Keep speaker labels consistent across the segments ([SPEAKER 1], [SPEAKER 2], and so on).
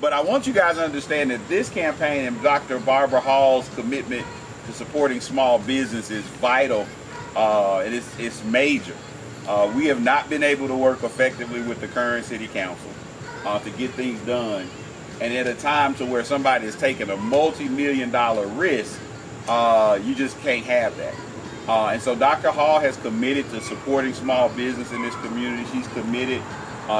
[SPEAKER 1] But I want you guys to understand that this campaign and Dr. Barbara Hall's commitment to supporting small business is vital, and it's major. We have not been able to work effectively with the current city council to get things done. And at a time to where somebody is taking a multi-million-dollar risk, you just can't have that. And so Dr. Hall has committed to supporting small business in this community. She's committed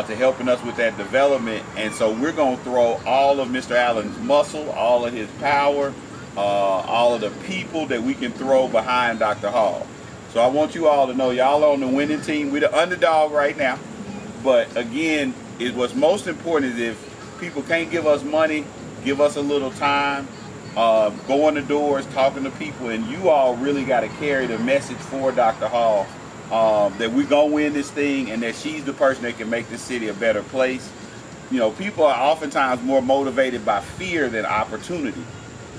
[SPEAKER 1] to helping us with that development. And so we're going to throw all of Mr. Allen's muscle, all of his power, all of the people that we can throw behind Dr. Hall. So I want you all to know y'all on the winning team. We're the underdog right now. But again, what's most important is if people can't give us money, give us a little time, go in the doors, talking to people, and you all really got to carry the message for Dr. Hall that we're going to win this thing and that she's the person that can make this city a better place. You know, people are oftentimes more motivated by fear than opportunity.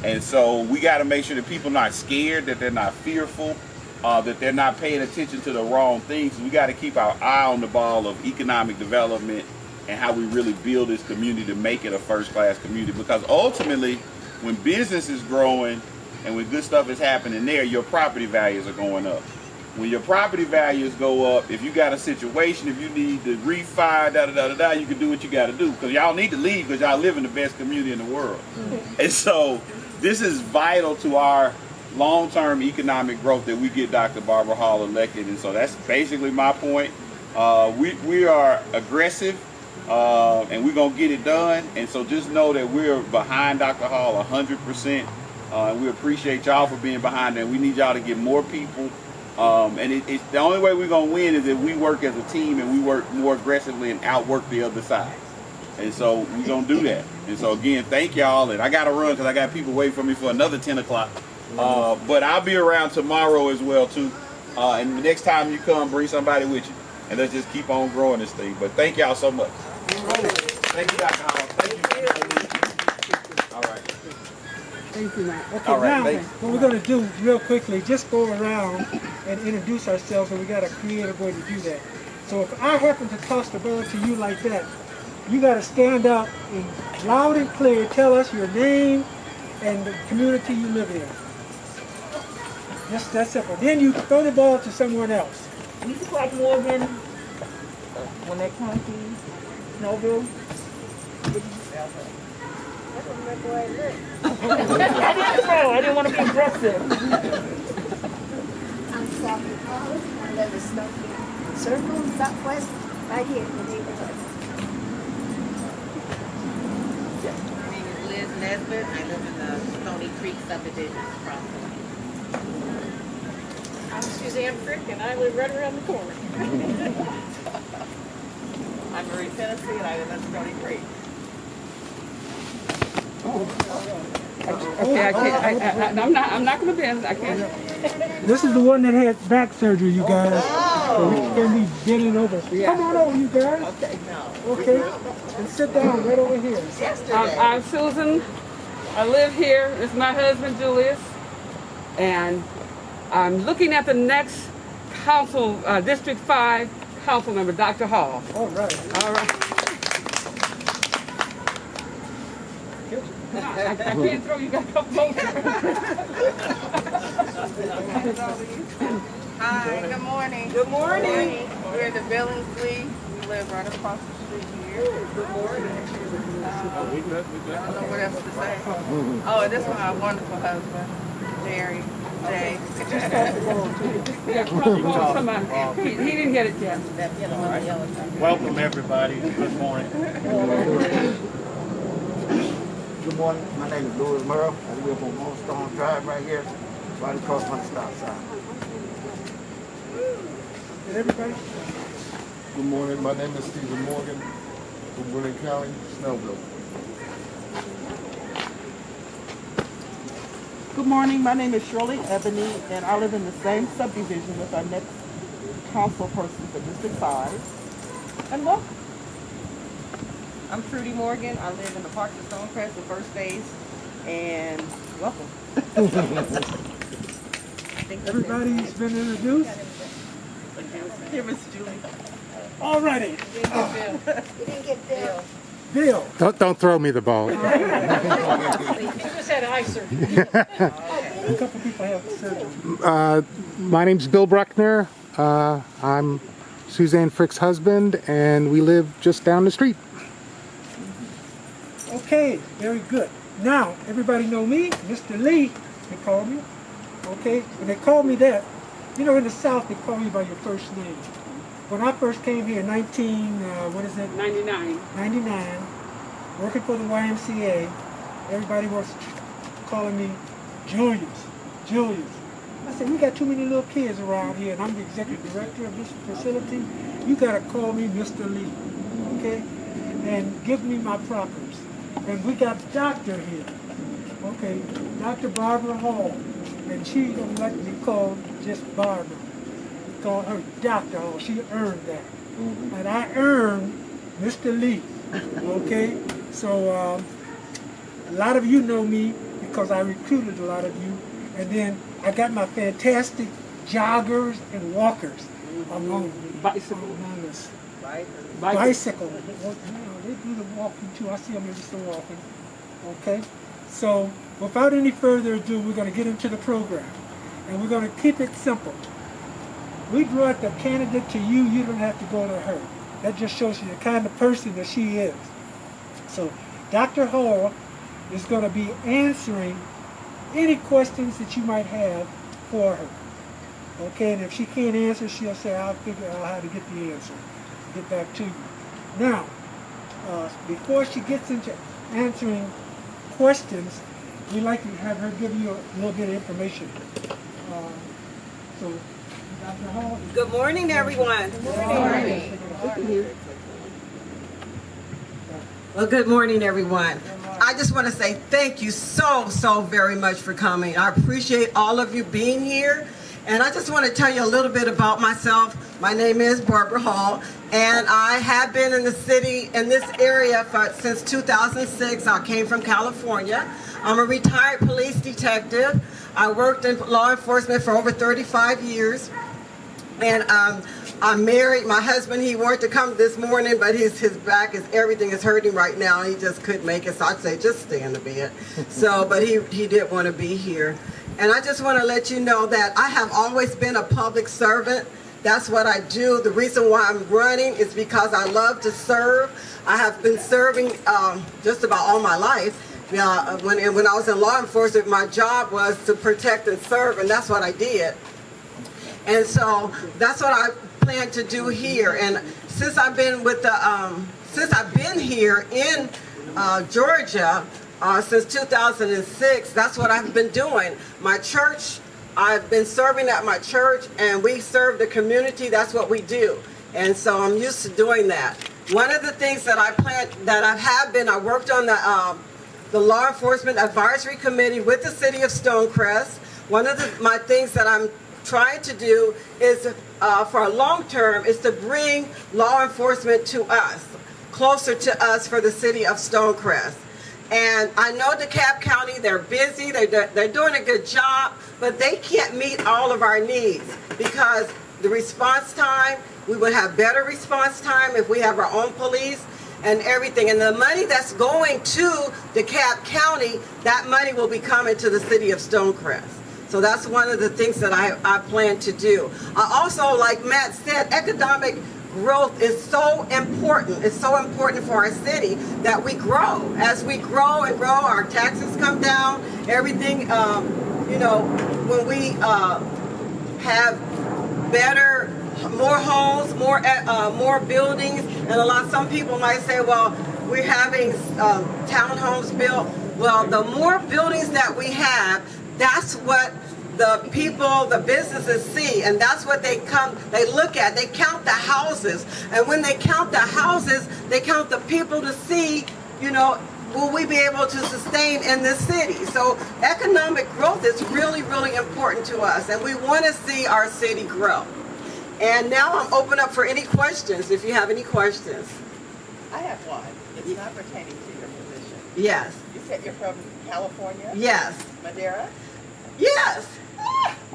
[SPEAKER 1] And so we got to make sure that people are not scared, that they're not fearful, that they're not paying attention to the wrong things. We got to keep our eye on the ball of economic development and how we really build this community to make it a first-class community. Because ultimately, when business is growing and when good stuff is happening there, your property values are going up. When your property values go up, if you got a situation, if you need to refi, you can do what you got to do. Because y'all need to leave because y'all live in the best community in the world. And so this is vital to our long-term economic growth that we get Dr. Barbara Hall elected. And so that's basically my point. We are aggressive. And we're going to get it done. And so just know that we're behind Dr. Hall 100%. And we appreciate y'all for being behind that. We need y'all to get more people. And it's the only way we're going to win is if we work as a team and we work more aggressively and outwork the other side. And so we're going to do that. And so again, thank y'all. And I got to run because I got people waiting for me for another 10 o'clock. But I'll be around tomorrow as well too. And the next time you come, bring somebody with you. And let's just keep on growing this thing. But thank y'all so much. Thank you, Dr. Hall. Thank you. All right.
[SPEAKER 2] Thank you, Matt. Okay,
[SPEAKER 1] All right,
[SPEAKER 2] now what we're going to do real quickly, just go around and introduce ourselves, and we got a creative way to do that. So if I happen to toss the ball to you like that, you got to stand up and loud and clear tell us your name and the community you live in. Just that simple. Then you throw the ball to someone else.
[SPEAKER 3] Lisa Clark Morgan, when that county, Snowville. I didn't know. I didn't want to be aggressive.
[SPEAKER 4] I'm Sophie Hollis. I live in Stonecrest Circle, Southwest, right here in the neighborhood.
[SPEAKER 5] My name is Liz Nesbitt. I live in the Stony Creek subdivision across the way.
[SPEAKER 6] I'm Suzanne Frick, and I live right around the corner.
[SPEAKER 3] I'm Marie Tennessee, and I live in Stony Creek.
[SPEAKER 2] Okay,
[SPEAKER 6] I can't. I'm not going to bend. I can't.
[SPEAKER 2] This is the one that had back surgery, you guys. So we can be bending over. Come on over, you guys.
[SPEAKER 3] Okay, no.
[SPEAKER 2] Okay, and sit down right over here.
[SPEAKER 6] I'm Susan. I live here. This is my husband, Julius. And I'm looking at the next council, District 5 council member, Dr. Hall.
[SPEAKER 2] All right.
[SPEAKER 6] All right. I can't throw you guys up closer.
[SPEAKER 7] Hi, good morning.
[SPEAKER 6] Good morning.
[SPEAKER 7] We're in the Billingsley. We live right across the street here.
[SPEAKER 6] Good morning.
[SPEAKER 7] I don't know what else to say. Oh, and this is my wonderful husband, Jerry, Jay.
[SPEAKER 6] Yeah, call somebody. He didn't get it yet.
[SPEAKER 8] Welcome everybody. Good morning.
[SPEAKER 9] Good morning. My name is Louis Merle. I live on Moonstone Drive right here, right across from the stop sign.
[SPEAKER 2] And everybody?
[SPEAKER 10] Good morning. My name is Stephen Morgan from William County, Snellville.
[SPEAKER 3] Good morning. My name is Shirley Ebony, and I live in the same subdivision with our next council person for District 5. And welcome.
[SPEAKER 7] I'm Trudy Morgan. I live in the Parks of Stonecrest, the first phase, and welcome.
[SPEAKER 2] Everybody's been introduced?
[SPEAKER 3] Here, Miss Julie.
[SPEAKER 2] All righty.
[SPEAKER 4] You didn't get Bill.
[SPEAKER 2] Bill.
[SPEAKER 11] Don't throw me the ball.
[SPEAKER 2] He just had eye surgery. A couple people have surgery.
[SPEAKER 11] My name's Bill Bruckner. I'm Suzanne Frick's husband, and we live just down the street.
[SPEAKER 2] Okay, very good. Now, everybody know me, Mr. Lee, they call me. Okay, when they call me that, you know, in the South, they call me by your first name. When I first came here in
[SPEAKER 6] 99.
[SPEAKER 2] working for the YMCA, everybody was calling me Julius. I said, we got too many little kids around here, and I'm the executive director of this facility. You gotta call me Mr. Lee, okay? And give me my propers. And we got Doctor here, okay? Dr. Barbara Hall, and she don't like to be called just Barbara. We call her Dr. Hall. She earned that, and I earned Mr. Lee, okay? So a lot of you know me because I recruited a lot of you, and then I got my fantastic joggers and walkers among us. Bicycle. Well, you know, they do the walking too. I see them every so often. Okay? So, without any further ado, we're going to get into the program. And we're going to keep it simple. We brought the candidate to you. You don't have to go to her. That just shows you the kind of person that she is. So, Dr. Hall is going to be answering any questions that you might have for her. Okay, and if she can't answer, she'll say, I'll figure out how to get the answer. Get back to you. Now, before she gets into answering questions, we like to have her give you a little bit of information. So, Dr. Hall.
[SPEAKER 12] Good morning, everyone.
[SPEAKER 2] Good morning.
[SPEAKER 12] Well, good morning, everyone. I just want to say thank you so very much for coming. I appreciate all of you being here. And I just want to tell you a little bit about myself. My name is Barbara Hall, and I have been in the city, in this area since 2006. I came from California. I'm a retired police detective. I worked in law enforcement for over 35 years. And I'm married. My husband, he wanted to come this morning, but his back everything is hurting right now. He just couldn't make it, so I'd say just stay in the bed. So, but he did want to be here. And I just want to let you know that I have always been a public servant. That's what I do. The reason why I'm running is because I love to serve. I have been serving just about all my life. When I was in law enforcement, my job was to protect and serve, and that's what I did. And so that's what I plan to do here. And since I've been here in Georgia since 2006, that's what I've been doing. My church, I've been serving at my church, and we serve the community. That's what we do. And so I'm used to doing that. One of the things that I worked on the Law Enforcement Advisory Committee with the City of Stonecrest. One of my things that I'm trying to do is, for a long term, is to bring law enforcement to us, closer to us for the City of Stonecrest. And I know DeKalb County, they're busy, they're doing a good job, but they can't meet all of our needs because the response time, we would have better response time if we have our own police and everything. And the money that's going to DeKalb County, that money will be coming to the City of Stonecrest. So that's one of the things that I plan to do. Also, like Matt said, economic growth is so important. It's so important for our city that we grow. As we grow and grow, our taxes come down, everything, you know, when we have better, more homes, more buildings, and some people might say, well, we're having townhomes built. Well, the more buildings that we have, that's what the people, the businesses see, and that's what they look at. They count the houses, and when they count the houses, they count the people to see, you know, will we be able to sustain in this city? So economic growth is really, really important to us, and we want to see our city grow. And now I'm open up for any questions, if you have any questions.
[SPEAKER 3] I have one. It's not pertaining to your position.
[SPEAKER 12] Yes.
[SPEAKER 3] You said you're from California?
[SPEAKER 12] Yes.
[SPEAKER 3] Madeira?
[SPEAKER 12] Yes.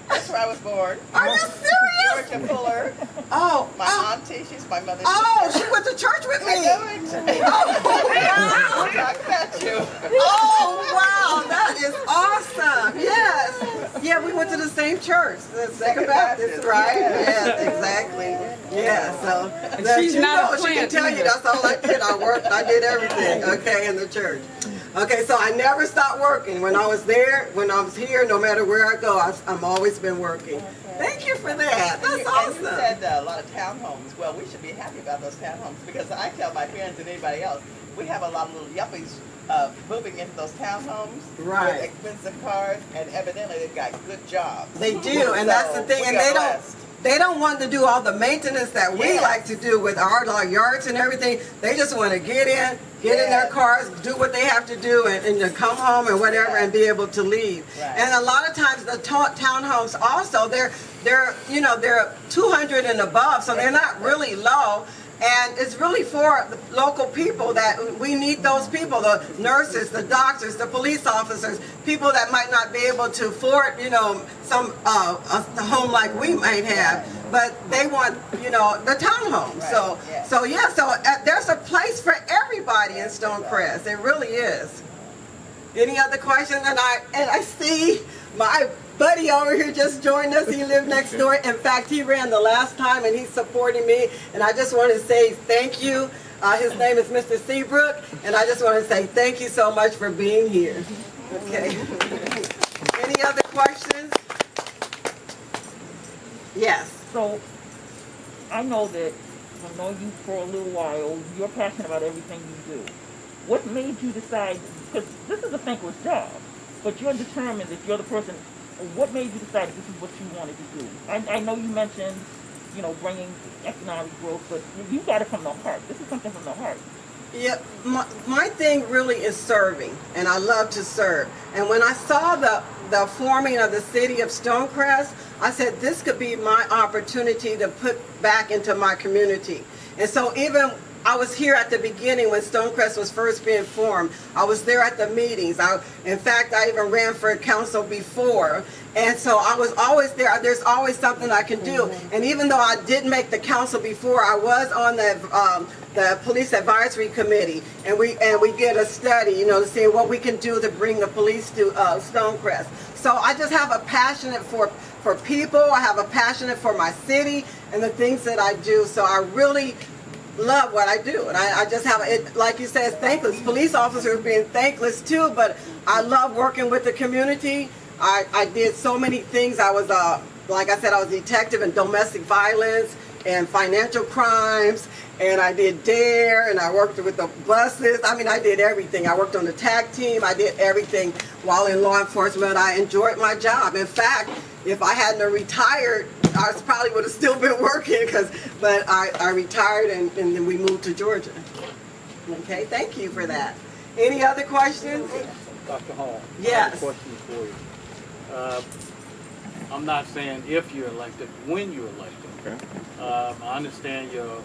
[SPEAKER 3] That's where I was born.
[SPEAKER 12] Are you serious?
[SPEAKER 3] Georgia Fuller.
[SPEAKER 12] Oh.
[SPEAKER 3] My
[SPEAKER 7] auntie. She's my mother's
[SPEAKER 12] Oh,
[SPEAKER 7] sister.
[SPEAKER 12] she went to church with me.
[SPEAKER 7] I know it.
[SPEAKER 12] Oh,
[SPEAKER 7] We'll talk about you.
[SPEAKER 12] oh, wow, that is awesome. Yes. Yeah, we went to the same church, the Second Baptist, right? Yes, exactly. Yeah, so
[SPEAKER 6] And
[SPEAKER 12] that
[SPEAKER 6] she's
[SPEAKER 12] you
[SPEAKER 6] not a
[SPEAKER 12] know, she can
[SPEAKER 6] plant
[SPEAKER 12] tell you
[SPEAKER 6] either.
[SPEAKER 12] that's all I did. I worked, I did everything, okay, in the church. Okay, so I never stopped working. When I was there, when I was here, no matter where I go, I'm always been working. Thank you for that. That's
[SPEAKER 7] And you
[SPEAKER 12] awesome.
[SPEAKER 7] said a lot of townhomes. Well, we should be happy about those townhomes because I tell my parents and anybody else, we have a lot of little yuppies moving into those townhomes
[SPEAKER 12] Right.
[SPEAKER 7] with expensive cars, and evidently they've got good jobs.
[SPEAKER 12] They do, and that's the thing.
[SPEAKER 7] we
[SPEAKER 12] And
[SPEAKER 7] are
[SPEAKER 12] they
[SPEAKER 7] blessed.
[SPEAKER 12] don't want to do all the maintenance that we
[SPEAKER 7] Yes.
[SPEAKER 12] like to do with our yards and everything. They just want to get in their cars, do what they have to do, and to come home or whatever, and be able to leave.
[SPEAKER 7] Right.
[SPEAKER 12] And a lot of times the townhomes also they're 200 and above, so they're not really low. And it's really for the local people that we need those people, the nurses, the doctors, the police officers, people that might not be able to afford, some a home like we might have, but they want, the townhome.
[SPEAKER 7] Right.
[SPEAKER 12] So there's a place for everybody in Stonecrest. It really is. Any other questions? And I see my buddy over here just joined us. He lived next door. In fact, he ran the last time and he's supporting me. And I just want to say thank you. His name is Mr. Seabrook. And I just want to say thank you so much for being here. Okay. Any other questions? Yes.
[SPEAKER 13] So, I know that I've known you for a little while. You're passionate about everything you do. What made you decide, because this is a thankless job, but you're determined that you're the person. What made you decide this is what you wanted to do? I know you mentioned, bringing economic growth, but you got it from the heart. This is something from the heart.
[SPEAKER 12] Yeah, my thing really is serving, and I love to serve. And when I saw the forming of the city of Stonecrest, I said this could be my opportunity to put back into my community. And so even I was here at the beginning when Stonecrest was first being formed. I was there at the meetings. In fact, I even ran for council before. And so I was always there. There's always something I can do. And even though I didn't make the council before, I was on the police advisory committee. And we did a study, to see what we can do to bring the police to Stonecrest. So I just have a passion for people. I have a passion for my city and the things that I do. So I really love what I do, and I just have it, like you said, it's thankless. Police officers being thankless too, but I love working with the community. I did so many things. I was like I said, I was a detective in domestic violence and financial crimes, and I did DARE, and I worked with the buses. I mean, I did everything. I worked on the TAC team. I did everything while in law enforcement. I enjoyed my job. In fact, if I hadn't retired, I probably would have still been working, but I retired and then we moved to Georgia. Okay, thank you for that. Any other questions?
[SPEAKER 8] Dr. Hall,
[SPEAKER 12] Yes.
[SPEAKER 8] I have a question for you. I'm not saying if you're elected, when you're elected.
[SPEAKER 1] Okay.
[SPEAKER 8] I understand your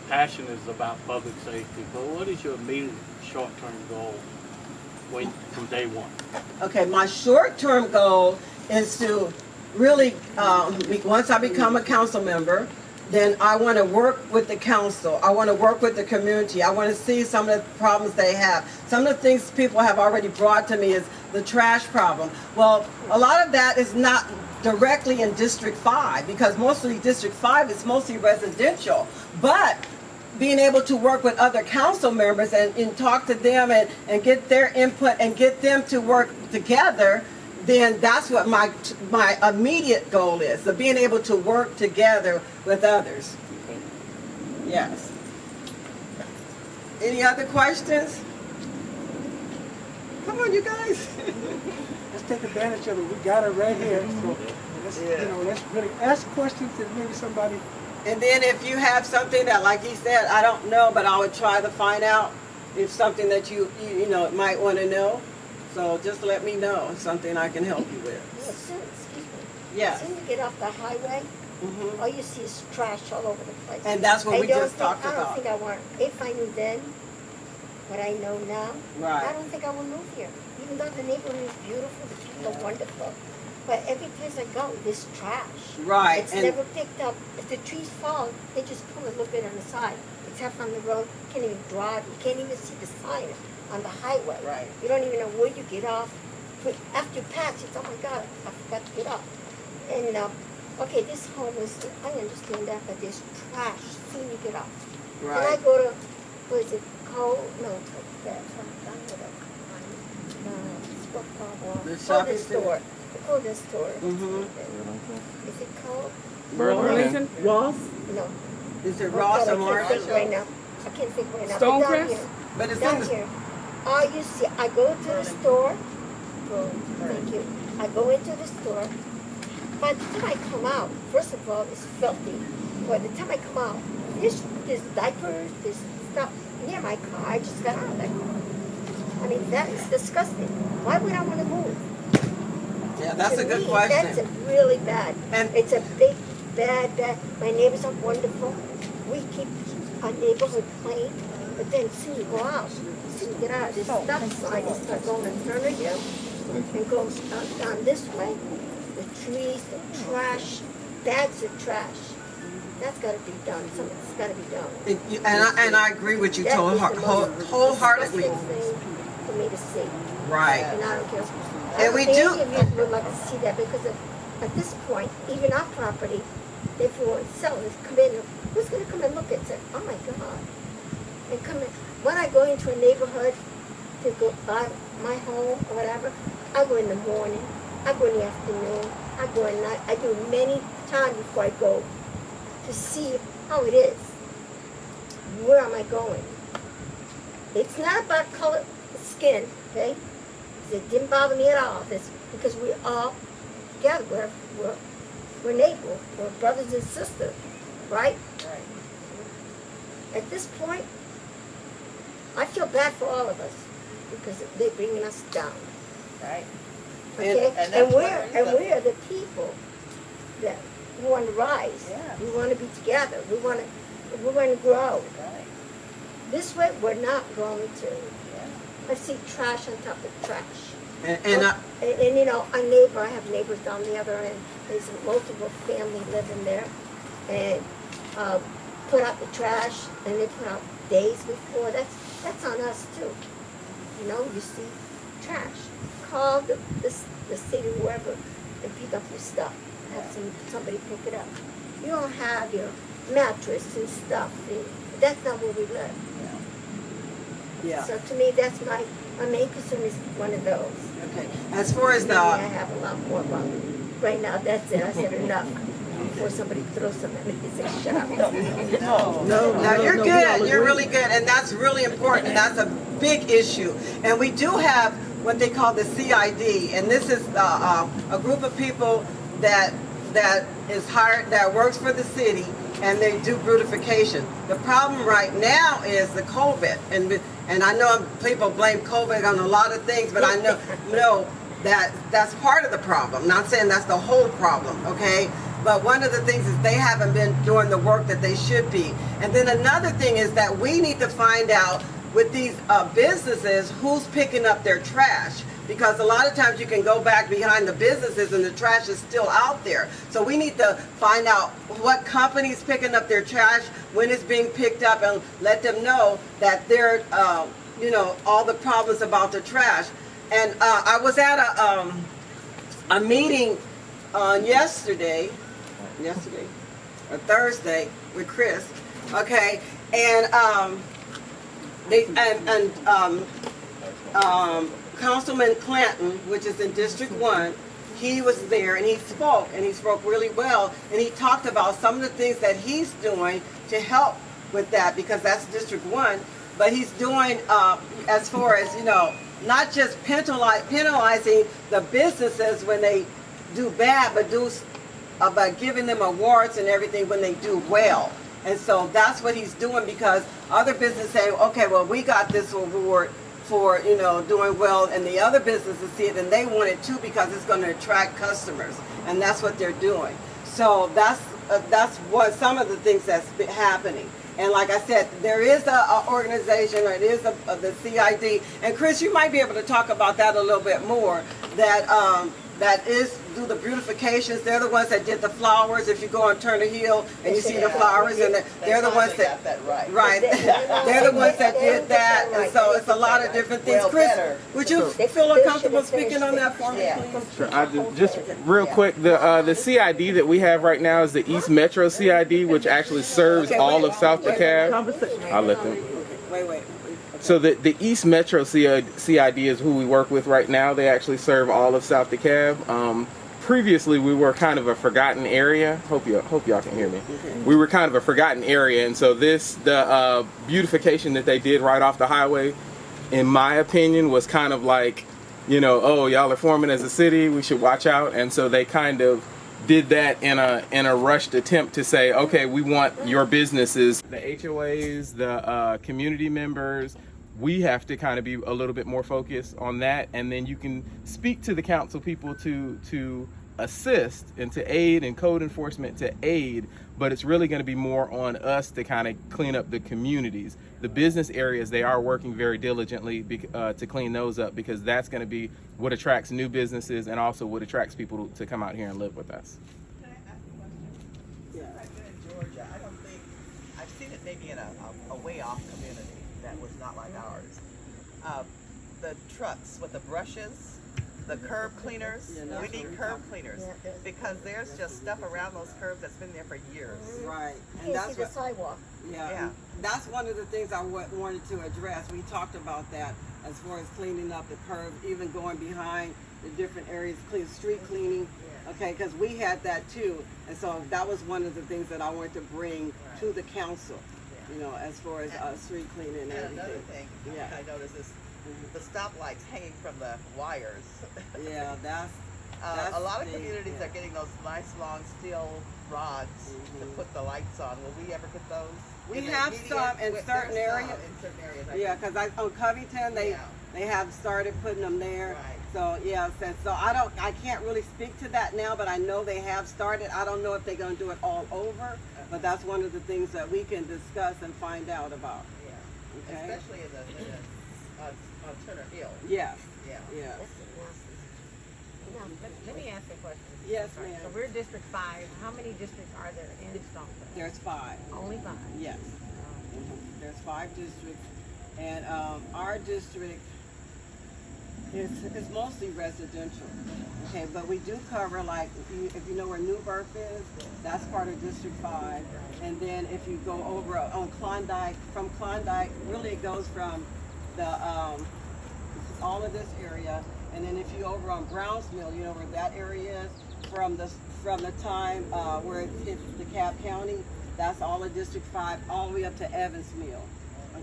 [SPEAKER 8] passion is about public safety, but what is your immediate short-term goal from day one?
[SPEAKER 12] Okay, my short-term goal is to really, once I become a council member, then I want to work with the council. I want to work with the community. I want to see some of the problems they have. Some of the things people have already brought to me is the trash problem. Well, a lot of that is not directly in District 5, because mostly District 5 is mostly residential. But being able to work with other council members and talk to them and get their input and get them to work together, then that's what my immediate goal is, so being able to work together with others. Yes. Any other questions? Come on, you guys.
[SPEAKER 2] Let's take advantage of it. We got it right here. So let's really ask questions and maybe somebody.
[SPEAKER 12] And then if you have something that, like he said, I don't know, but I would try to find out if something that you might want to know. So just let me know if something I can help you with.
[SPEAKER 4] As soon as you get off the highway, all you see is trash all over the place.
[SPEAKER 12] And that's what we just talked about.
[SPEAKER 4] I don't think I want, if I knew then what I know now,
[SPEAKER 12] Right.
[SPEAKER 4] I don't think I would move here. Even though the neighborhood is beautiful, the people are wonderful. But every place I go, there's trash.
[SPEAKER 12] Right.
[SPEAKER 4] It's never picked up. If the trees fall, they just pull a little bit on the side. It's half on the road. You can't even drive. You can't even see the sign on the highway.
[SPEAKER 7] Right.
[SPEAKER 4] You don't even know where you get off. But after you pass, it's, oh my God, I forgot to get off. And, okay, this home is, I understand that, but there's trash soon you get off.
[SPEAKER 12] Right.
[SPEAKER 4] And I go to, what is it,
[SPEAKER 12] The shopping
[SPEAKER 4] store. The clothing store.
[SPEAKER 12] Mm-hmm.
[SPEAKER 4] Is it called?
[SPEAKER 6] Burlington?
[SPEAKER 12] Ross?
[SPEAKER 4] No.
[SPEAKER 12] Is it Ross or
[SPEAKER 4] I can't think
[SPEAKER 12] Marshall?
[SPEAKER 4] right now. I can't think right now.
[SPEAKER 6] Stonecrest?
[SPEAKER 12] But it's
[SPEAKER 4] Down
[SPEAKER 12] in the
[SPEAKER 4] here. You see, I go to the store. Thank you. I go into the store. By the time I come out, first of all, it's filthy. By the time I come out, there's diapers, there's stuff near my car. I just got out of that car. I mean, that is disgusting. Why would I want to move?
[SPEAKER 12] Yeah, that's a good
[SPEAKER 4] Me,
[SPEAKER 12] question.
[SPEAKER 4] That's really bad.
[SPEAKER 12] And
[SPEAKER 4] it's a big, bad. My neighbors are wonderful. We keep our neighborhood clean. But then soon you go out, soon you get out of this stop sign and start going in front of you and go down this way. The trees, the trash, bags of trash. That's got to be done. Something's got to be done.
[SPEAKER 12] And I agree with you
[SPEAKER 4] That is the most
[SPEAKER 12] wholeheartedly.
[SPEAKER 4] disgusting thing for me to see.
[SPEAKER 12] Right.
[SPEAKER 4] And I don't care.
[SPEAKER 12] And we
[SPEAKER 4] do.
[SPEAKER 12] do.
[SPEAKER 4] If you would like to see that, because at this point, even our property, if we want to sell it, come in. Who's going to come and look at it? Oh my God! And come in. When I go into a neighborhood to go buy my home or whatever, I go in the morning. I go in the afternoon. I go at night. I do many times before I go to see how it is. Where am I going? It's not about color, skin, okay? It didn't bother me at all. It's because we all together. We're neighbors. We're brothers and sisters, right?
[SPEAKER 7] Right.
[SPEAKER 4] At this point, I feel bad for all of us because they're bringing us down.
[SPEAKER 7] Right.
[SPEAKER 4] Okay,
[SPEAKER 7] And
[SPEAKER 4] and
[SPEAKER 7] that's
[SPEAKER 4] we are the people that want to rise.
[SPEAKER 7] Yeah.
[SPEAKER 4] We want to be together. We want to grow.
[SPEAKER 7] Right.
[SPEAKER 4] This way, we're not going to.
[SPEAKER 7] Yeah.
[SPEAKER 4] I see trash on top of trash.
[SPEAKER 12] And
[SPEAKER 4] you know, I have neighbors down the other end. There's multiple family living there, and put out the trash, and they put out days before. That's on us too. You know, you see trash. Call the city, whoever, and pick up your stuff. Have somebody pick it up. You don't have your mattress and stuff. That's not where we live.
[SPEAKER 12] yeah.
[SPEAKER 4] So to me, that's my main concern is one of those.
[SPEAKER 12] Okay. As far as
[SPEAKER 4] Maybe I
[SPEAKER 12] the
[SPEAKER 4] have a lot more, but right now that's it. I said enough before somebody throws something at me and say, shut up.
[SPEAKER 12] No, you're good. You're really good, and that's really important. That's a big issue. And we do have what they call the CID, and this is a group of people that is hired, that works for the city, and they do beautification. The problem right now is the COVID, and I know people blame COVID on a lot of things, but I know that's part of the problem. Not saying that's the whole problem, okay? But one of the things is they haven't been doing the work that they should be. And then another thing is that we need to find out with these businesses who's picking up their trash. Because a lot of times you can go back behind the businesses and the trash is still out there. So we need to find out what company's picking up their trash, when it's being picked up, and let them know that they're, you know, all the problems about the trash. And I was at a meeting on yesterday or Thursday with Chris, okay, and Councilman Clanton, which is in District 1, he was there and he spoke really well, and he talked about some of the things that he's doing to help with that, because that's District 1, but he's doing as far as, you know, not just penalizing the businesses when they do bad, but by giving them awards and everything when they do well. And so that's what he's doing, because other businesses say, okay, well, we got this award for, you know, doing well, and the other businesses see it and they want it too, because it's going to attract customers, and that's what they're doing. So that's what some of the things that's been happening. And like I said, there is a organization, or it is the CID, and Chris, you might be able to talk about that a little bit more. That is do the beautifications. They're the ones that did the flowers. If you go on Turner Hill and you see the flowers, and they're the ones that right. They're the ones that did that, and so it's a lot of different things. Chris, would you feel uncomfortable speaking on that for me, please?
[SPEAKER 14] Sure. Just real quick, the CID that we have right now is the East Metro CID, which actually serves all of South DeKalb. I'll let them.
[SPEAKER 12] Wait.
[SPEAKER 14] So the East Metro CID is who we work with right now. They actually serve all of South DeKalb. Previously, we were kind of a forgotten area. Hope y'all can hear me. We were kind of a forgotten area, and so the beautification that they did right off the highway, in my opinion, was kind of like, oh, y'all are forming as a city, we should watch out. And so they kind of did that in a rushed attempt to say, okay, we want your businesses, the HOAs, the community members. We have to kind of be a little bit more focused on that, and then you can speak to the council people to assist and to aid, and code enforcement to aid, but it's really going to be more on us to kind of clean up the communities. The business areas, they are working very diligently to clean those up, because that's going to be what attracts new businesses and also what attracts people to come out here and live with us.
[SPEAKER 7] Can I ask a question? Yeah. I've been in Georgia. I don't think, I've seen it maybe in a way off community that was not like ours. The trucks with the brushes, the curb cleaners, we need curb cleaners, because there's just stuff around those curbs that's been there for years.
[SPEAKER 12] Right.
[SPEAKER 4] And that's the sidewalk.
[SPEAKER 12] Yeah. That's one of the things I wanted to address. We talked about that as far as cleaning up the curb, even going behind the different areas, street cleaning. Okay, because we had that too, and so that was one of the things that I wanted to bring to the council. As far as street cleaning and everything.
[SPEAKER 7] Another thing I noticed is the stoplights hanging from the wires.
[SPEAKER 12] Yeah, that's
[SPEAKER 7] a lot of communities are getting those nice long steel rods to put the lights on. Will we ever get those?
[SPEAKER 12] We have some in certain areas. Yeah, because on Covington they have started putting them there.
[SPEAKER 7] Right.
[SPEAKER 12] So yeah, so I can't really speak to that now, but I know they have started. I don't know if they're going to do it all over, but that's one of the things that we can discuss and find out about.
[SPEAKER 7] Yeah.
[SPEAKER 12] Okay.
[SPEAKER 7] Especially on Turner Hill.
[SPEAKER 12] Yes.
[SPEAKER 7] Yeah.
[SPEAKER 12] Yeah.
[SPEAKER 5] Let me ask you a question.
[SPEAKER 12] Yes, ma'am.
[SPEAKER 5] So we're District 5. How many districts are there in Stonecrest?
[SPEAKER 12] There's 5.
[SPEAKER 5] Only 5?
[SPEAKER 12] Yes. There's 5 districts, and our district is mostly residential. Okay, but we do cover, like, if you know where New Birth is, that's part of District 5. And then if you go over on Klondike, from Klondike, really it goes from the all of this area. And then if you over on Browns Mill, you know where that area is, from the time where it hits DeKalb County, that's all of District 5, all the way up to Evans Mill,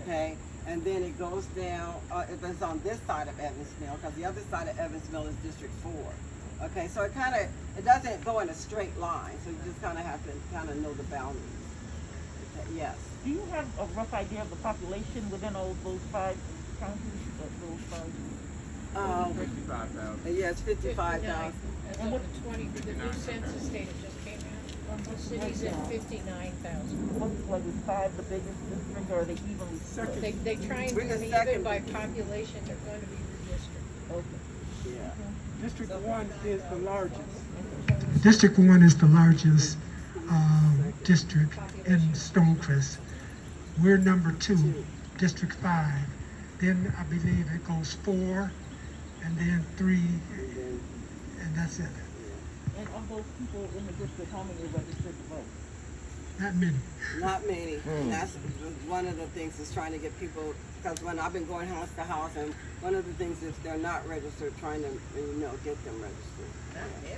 [SPEAKER 12] okay? And then it goes down, if it's on this side of Evans Mill, because the other side of Evans Mill is District 4. Okay, so it doesn't go in a straight line, so you just kind of have to kind of know the boundaries. Okay, yes.
[SPEAKER 13] Do you have a rough idea of the population within all those 5 counties? Those 5?
[SPEAKER 14] 55,000.
[SPEAKER 12] Yeah, it's 55,000.
[SPEAKER 15] And what the new census data just came out. The city's at 59,000.
[SPEAKER 13] What's like is 5 the biggest district, or are they evenly split?
[SPEAKER 15] They try and be even by population. They're going to be redistricted.
[SPEAKER 13] Okay.
[SPEAKER 12] Yeah.
[SPEAKER 2] District 1 is the largest. District 1 is the largest district in Stonecrest. We're number 2, District 5. Then I believe it goes 4, and then 3, and that's it.
[SPEAKER 13] And of those people in the district, how many are registered to vote?
[SPEAKER 2] Not many.
[SPEAKER 12] Not many. That's one of the things is trying to get people, because when I've been going house to house, and one of the things is they're not registered, trying to get them registered. Yeah.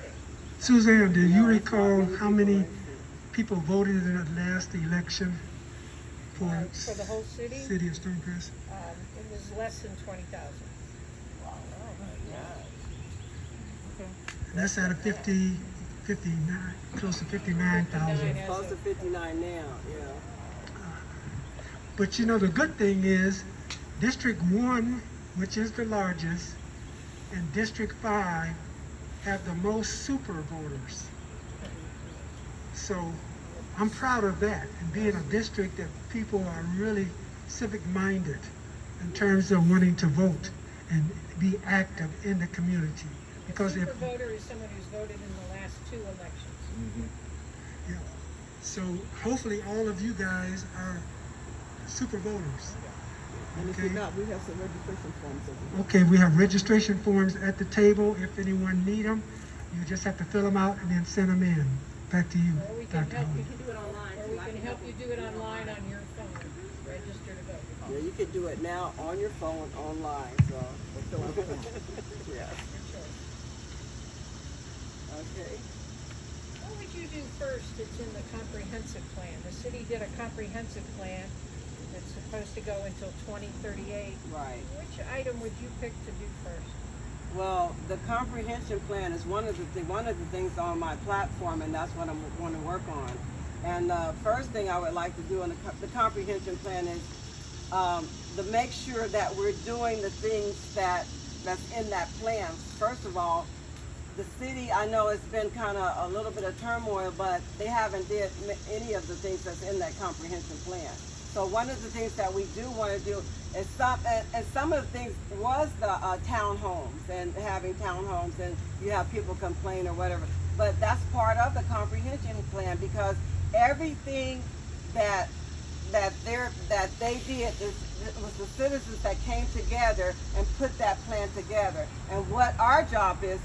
[SPEAKER 2] Suzanne, do you recall how many people voted in the last election for
[SPEAKER 15] the whole city?
[SPEAKER 2] City of Stonecrest?
[SPEAKER 15] It was less than 20,000.
[SPEAKER 12] Wow.
[SPEAKER 13] Okay.
[SPEAKER 2] That's out of 59, close to 59,000.
[SPEAKER 12] Close to 59 now, yeah.
[SPEAKER 2] But you know, the good thing is District 1, which is the largest, and District 5 have the most super voters. So I'm proud of that, and being a district that people are really civic-minded in terms of wanting to vote and be active in the community. Because if,
[SPEAKER 15] Super voter is someone who's voted in the last 2 elections.
[SPEAKER 2] yeah, so hopefully all of you guys are super voters.
[SPEAKER 3] And if you're not, we have some registration forms over here.
[SPEAKER 2] Okay, we have registration forms at the table. If anyone need them, you just have to fill them out and then send them in. Back to you,
[SPEAKER 15] Or we can
[SPEAKER 2] Dr.
[SPEAKER 15] help
[SPEAKER 2] Holmes.
[SPEAKER 15] you do it online. Or we can help you do it online on your phone. Register to vote.
[SPEAKER 12] Yeah, you can do it now on your phone, online, so. Yeah. Okay.
[SPEAKER 15] What would you do first that's in the comprehensive plan? The city did a comprehensive plan that's supposed to go until 2038.
[SPEAKER 12] Right.
[SPEAKER 15] Which item would you pick to do first?
[SPEAKER 12] Well, the comprehension plan is one of the things on my platform, and that's what I'm going to work on. And the first thing I would like to do in the comprehension plan is to make sure that we're doing the things that's in that plan. First of all, the city, I know it's been kind of a little bit of turmoil, but they haven't did any of the things that's in that comprehension plan. So one of the things that we do want to do is some of the things was the townhomes and having townhomes, and you have people complain or whatever. But that's part of the comprehension plan, because everything that they did, it was the citizens that came together and put that plan together. And what our job is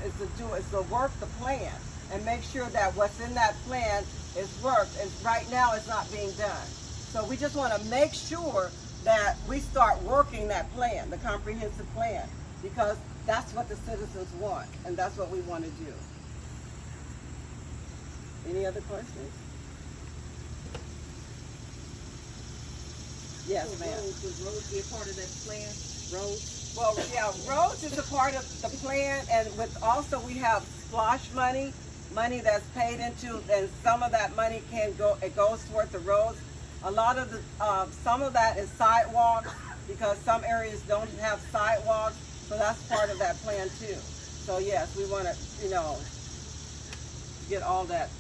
[SPEAKER 12] to work the plan and make sure that what's in that plan is worked. And right now it's not being done. So we just want to make sure that we start working that plan, the comprehensive plan, because that's what the citizens want, and that's what we want to do. Any other questions? Yes, ma'am.
[SPEAKER 7] Would roads be a part of that plan? Roads?
[SPEAKER 12] Well, yeah, roads is a part of the plan, and with also we have splosh money that's paid into, and some of that money it goes toward the roads. A lot of some of that is sidewalks, because some areas don't have sidewalks, so that's part of that plan too. So yes, we want to, get all that,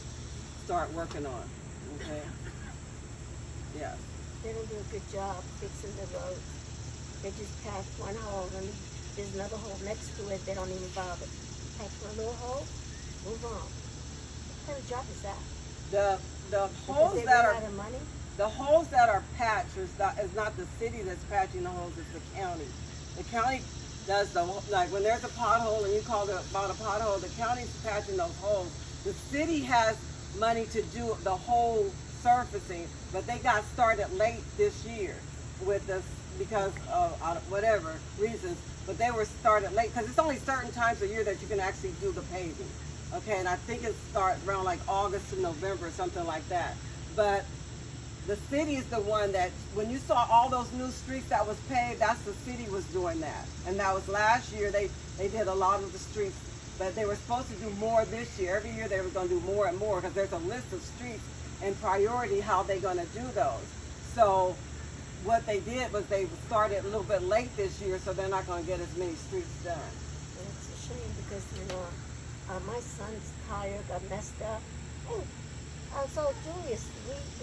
[SPEAKER 12] start working on, okay? Yes.
[SPEAKER 4] They don't do a good job fixing the roads. They just patch one hole and there's another hole next to it. They don't even bother. Patch one little hole, move on. What kind of job is that?
[SPEAKER 12] The holes
[SPEAKER 4] Because they
[SPEAKER 12] that
[SPEAKER 4] run
[SPEAKER 12] are
[SPEAKER 4] out of money?
[SPEAKER 12] the holes that are patched is not the city that's patching the holes, it's the county. The county does like when there's a pothole and you call about a pothole, the county's patching those holes. The city has money to do the whole surfacing, but they got started late this year with this because of whatever reasons, but they were started late because it's only certain times a year that you can actually do the paving. Okay, and I think it starts around like August to November or something like that. But the city is the one that, when you saw all those new streets that was paved, that's the city was doing that. And that was last year, they did a lot of the streets, but they were supposed to do more this year. Every year they were going to do more and more, because there's a list of streets and priority how they're going to do those. So what they did was they started a little bit late this year, so they're not going to get as many streets done.
[SPEAKER 4] And it's a shame because, my son's tire got messed up. So Julius,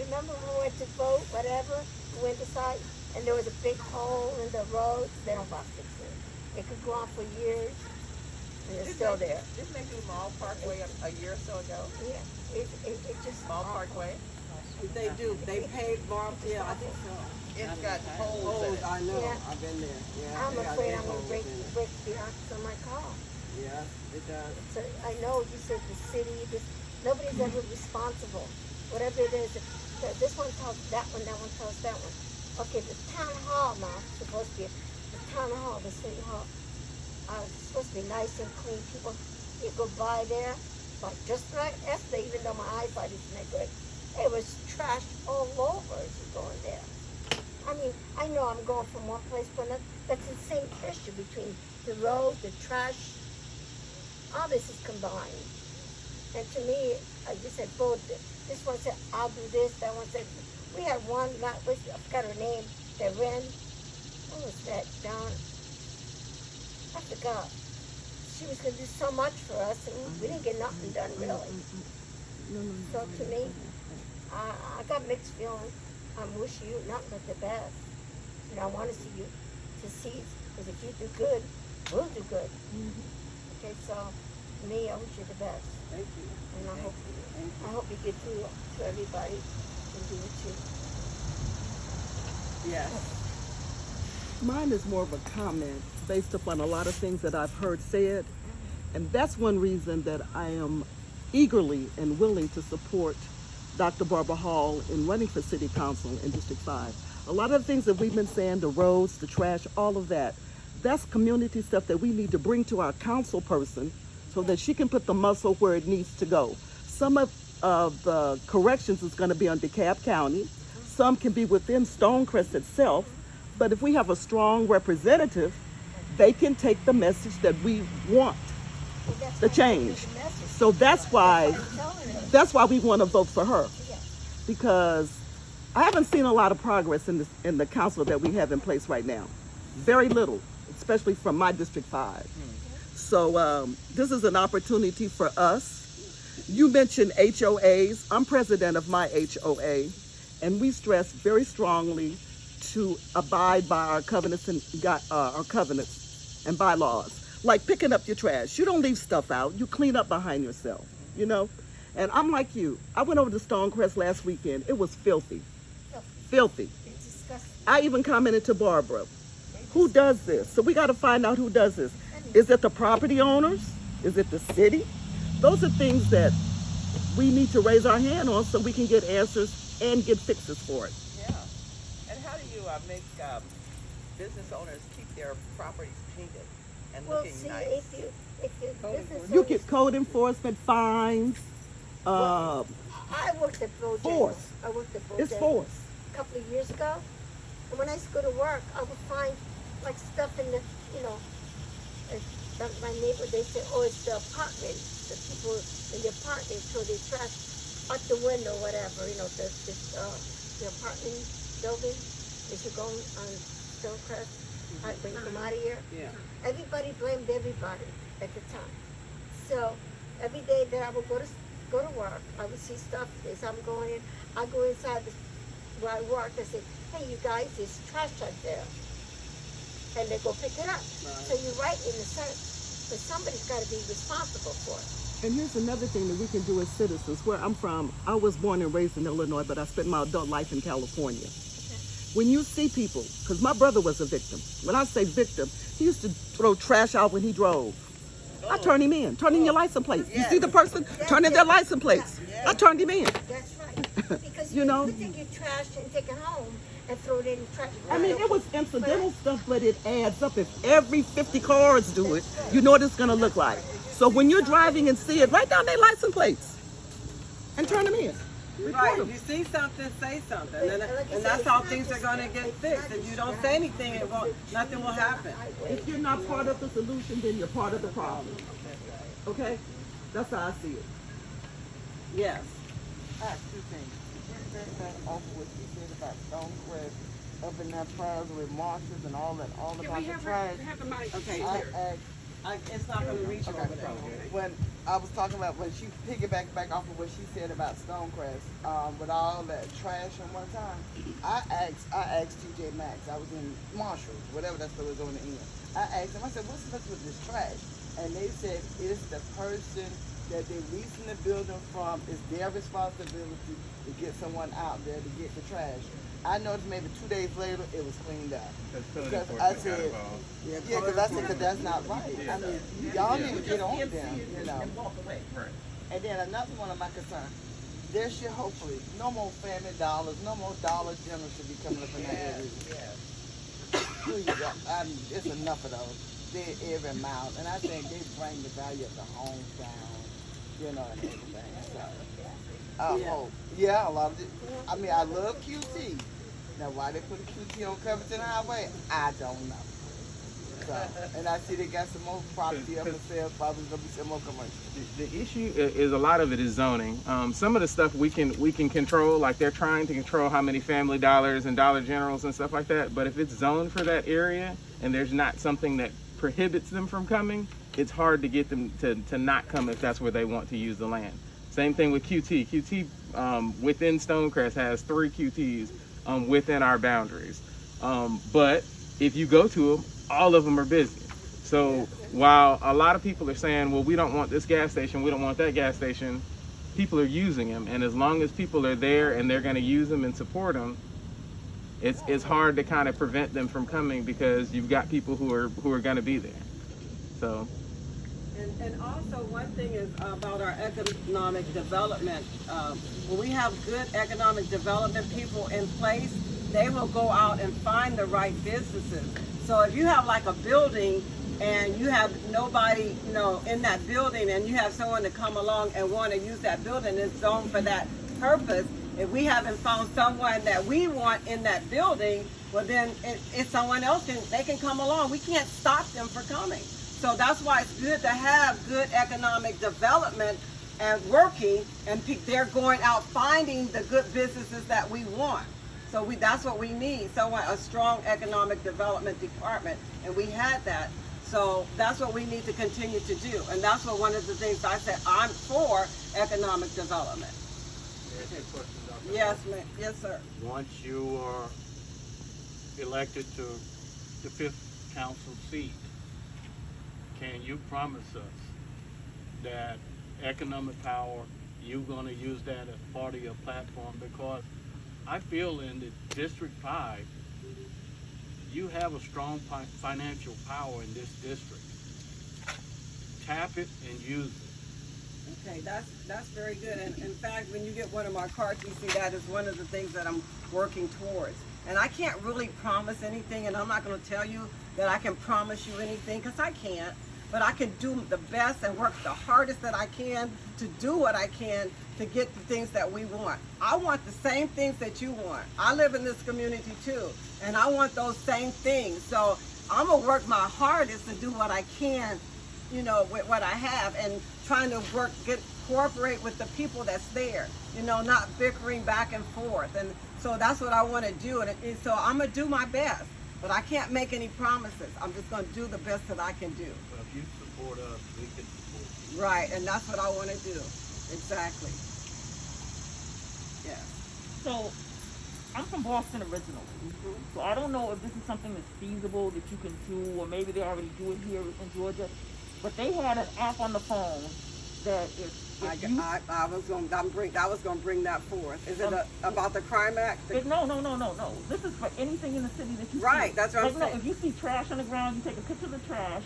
[SPEAKER 4] remember when we went to vote, whatever, we went aside, and there was a big hole in the roads. They don't about fix it. It could go on for years, and it's still there.
[SPEAKER 7] Didn't they do Mall Parkway a year or so ago?
[SPEAKER 4] Yeah, it just
[SPEAKER 7] Mall Parkway?
[SPEAKER 12] They do. They paved Mall. Yeah, I think so.
[SPEAKER 7] It's got holes in it.
[SPEAKER 12] I know.
[SPEAKER 4] Yeah.
[SPEAKER 12] I've been there. Yeah.
[SPEAKER 4] I'm
[SPEAKER 12] they got
[SPEAKER 4] afraid
[SPEAKER 12] big
[SPEAKER 4] I'm gonna
[SPEAKER 12] holes
[SPEAKER 4] break
[SPEAKER 12] in it.
[SPEAKER 4] the axle on my car.
[SPEAKER 12] Yeah, it does.
[SPEAKER 4] So I know you said the city, nobody's ever responsible. Whatever it is, this one tells that one tells that one. Okay, the town hall now, supposed to be, the town hall, the city hall, it's supposed to be nice and clean. People, you go by there, but just like yesterday, even though my eyesight isn't that good, it was trash all over as you're going there. I mean, I know I'm going from one place to another. That's the same issue between the road, the trash. All this is combined. And to me, I just said, both. This one said, I'll do this. That one said, we had one, I forgot her name, that ran, what was that, down, I forgot. She was going to do so much for us, and we didn't get nothing done, really. So to me, I got mixed feelings. I wish you nothing but the best. And I want to see you succeed, because if you do good, we'll do good. Okay, so me, I wish you the best.
[SPEAKER 3] Thank you.
[SPEAKER 4] And I hope you get through to everybody and do it too.
[SPEAKER 3] Yes. Mine is more of a comment based upon a lot of things that I've heard said. And that's one reason that I am eagerly and willing to support Dr. Barbara Hall in running for City Council in District 5. A lot of the things that we've been saying, the roads, the trash, all of that, that's community stuff that we need to bring to our council person so that she can put the muscle where it needs to go. Some of the corrections is going to be on DeKalb County. Some can be within Stonecrest itself. But if we have a strong representative, they can take the message that we want, the change. So that's why we want to vote for her, because I haven't seen a lot of progress in the council that we have in place right now. Very little, especially from my District 5. So this is an opportunity for us. You mentioned HOAs. I'm president of my HOA, and we stress very strongly to abide by our covenants and bylaws. Like picking up your trash. You don't leave stuff out. You clean up behind yourself, you know? And I'm like you. I went over to Stonecrest last weekend. It was filthy. Filthy. I even commented to Barbara, who does this? So we got to find out who does this. Is it the property owners? Is it the city? Those are things that we need to raise our hand on so we can get answers and get fixes for it.
[SPEAKER 7] Yeah. And how do you make business owners keep their properties painted and looking nice?
[SPEAKER 3] You get code enforcement fines.
[SPEAKER 4] I worked at Bojangles.
[SPEAKER 3] Force.
[SPEAKER 4] I worked at Bojangles.
[SPEAKER 3] It's force.
[SPEAKER 4] A couple of years ago. And when I used to go to work, I would find like stuff in the, you know, my neighbor, they say, oh, it's the apartment. The people in the apartment throw their trash out the window, whatever, you know, the apartment building. As you go on Stonecrest, when you come out of here.
[SPEAKER 3] Yeah.
[SPEAKER 4] Everybody blamed everybody at the time. So every day that I would go to work, I would see stuff as I'm going in. I go inside where I work and say, hey, you guys, there's trash out there. And they go pick it up. Right. So you're right in a sense, but somebody's got to be responsible for it.
[SPEAKER 3] And here's another thing that we can do as citizens. Where I'm from, I was born and raised in Illinois, but I spent my adult life in California. When you see people, because my brother was a victim. When I say victim, he used to throw trash out when he drove. I turned him in. Turn in your license plate. You see the person? Turn in their license plates. I turned him in.
[SPEAKER 4] That's right. Because
[SPEAKER 3] you know?
[SPEAKER 4] You take your trash and take it home and throw it in the trash.
[SPEAKER 3] I mean, it was incidental stuff, but it adds up. If every 50 cars do it, you know what it's going to look like. So when you're driving and see it, write down their license plates and turn them in.
[SPEAKER 12] Right, if you see something, say something, and that's how things are going to get fixed. If you don't say anything, nothing will happen.
[SPEAKER 3] If you're not part of the solution, then you're part of the problem. Okay? That's how I see it.
[SPEAKER 12] Yes. I have two things. Off of what you said about Stonecrest, up in that plaza with marshes and all that, all about the trash. Okay, it's not going to reach over there. When I was talking about when she piggybacked back off of what she said about Stonecrest, with all that trash at one time, I asked TJ Maxx. I was in Marshall, whatever that store was on the end. I asked them, I said, what's the matter with this trash? And they said it's the person that they're leasing the building from. It's their responsibility to get someone out there to get the trash. I noticed maybe 2 days later it was cleaned up. Because I said, because that's not right. I mean, y'all need to get on them, you know. And then another one of my concerns, there should hopefully, no more Family Dollars, no more Dollar General should be coming up in that area. Please, I mean, it's enough of those. They're every mile. And I think they bring the value of the homes down, you know, and everything. So, I hope. Yeah, a lot of it. I mean, I love QT. Now, why they put a QT on Covington Highway, I don't know. So, and I see they got some more property up for sale, probably gonna be some more commercial.
[SPEAKER 14] The issue is a lot of it is zoning. Some of the stuff we can control, like they're trying to control how many Family Dollars and Dollar Generals and stuff like that. But if it's zoned for that area and there's not something that prohibits them from coming, it's hard to get them to not come if that's where they want to use the land. Same thing with QT. QT within Stonecrest has 3 QTs within our boundaries. But if you go to them, all of them are busy. So while a lot of people are saying, well, we don't want this gas station, we don't want that gas station, people are using them. And as long as people are there and they're going to use them and support them, it's hard to kind of prevent them from coming because you've got people who are going to be there. So.
[SPEAKER 12] And also one thing is about our economic development. When we have good economic development people in place, they will go out and find the right businesses. So if you have like a building and you have nobody, you know, in that building, and you have someone to come along and want to use that building, it's zoned for that purpose. If we haven't found someone that we want in that building, well then if someone else they can come along. We can't stop them from coming. So that's why it's good to have good economic development and working, and they're going out finding the good businesses that we want. So that's what we need, a strong economic development department, and we had that. So that's what we need to continue to do, and that's what one of the things I said, I'm for economic development. Yes, ma'am. Yes, sir.
[SPEAKER 8] Once you are elected to the 5th council seat, can you promise us that economic power, you're going to use that as part of your platform? Because I feel in the District 5, you have a strong financial power in this district. Tap it and use it.
[SPEAKER 12] Okay, that's very good. And in fact, when you get one of my cards, you see that is one of the things that I'm working towards. And I can't really promise anything, and I'm not going to tell you that I can promise you anything, because I can't. But I can do the best and work the hardest that I can to do what I can to get the things that we want. I want the same things that you want. I live in this community too, and I want those same things. So I'm gonna work my hardest to do what I can, you know, with what I have, and trying to cooperate with the people that's there, you know, not bickering back and forth. And so that's what I want to do. And so I'm gonna do my best, but I can't make any promises. I'm just gonna do the best that I can do.
[SPEAKER 8] Well, if you support us, we can support you.
[SPEAKER 12] Right, and that's what I want to do. Exactly. Yeah.
[SPEAKER 13] So, I'm from Boston originally, so I don't know if this is something that's feasible that you can do, or maybe they already do it here in Georgia. But they had an app on the phone that
[SPEAKER 12] I was going to bring that forth. Is it about the Crime Act?
[SPEAKER 13] No. This is for anything in the city that you see.
[SPEAKER 12] Right, that's what I'm saying.
[SPEAKER 13] No, if you see trash on the ground, you take a picture of the trash.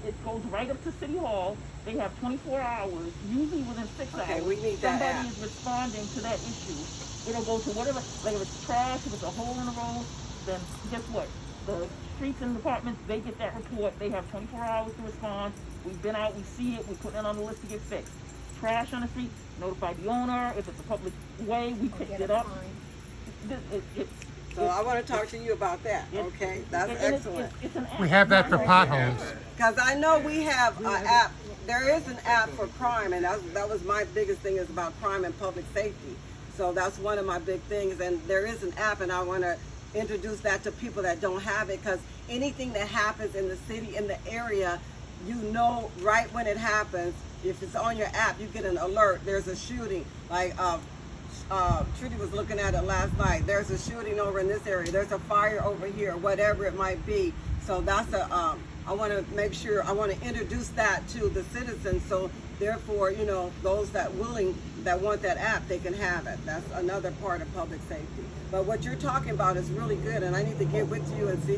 [SPEAKER 13] It goes right up to City Hall. They have 24 hours, usually within 6 hours.
[SPEAKER 12] We need that app.
[SPEAKER 13] Somebody is responding to that issue. It'll go to whatever, like if it's trash, if it's a hole in the road, then guess what? The streets and departments, they get that report. They have 24 hours to respond. We've been out, we see it, we put it on the list to get fixed. Trash on the street, notify the owner. If it's a public way, we picked it up.
[SPEAKER 12] So I want to talk to you about that, okay? That's excellent.
[SPEAKER 13] It's an app.
[SPEAKER 11] We have that for potholes.
[SPEAKER 12] Because I know we have an app. There is an app for crime, and that was my biggest thing, is about crime and public safety. So that's one of my big things, and there is an app, and I want to introduce that to people that don't have it, because anything that happens in the city, in the area, you know right when it happens. If it's on your app, you get an alert. There's a shooting, like Trudy was looking at it last night. There's a shooting over in this area. There's a fire over here, whatever it might be. So that's I want to make sure, I want to introduce that to the citizens, so therefore, you know, those that want that app, they can have it. That's another part of public safety. But what you're talking about is really good, and I need to get with you and see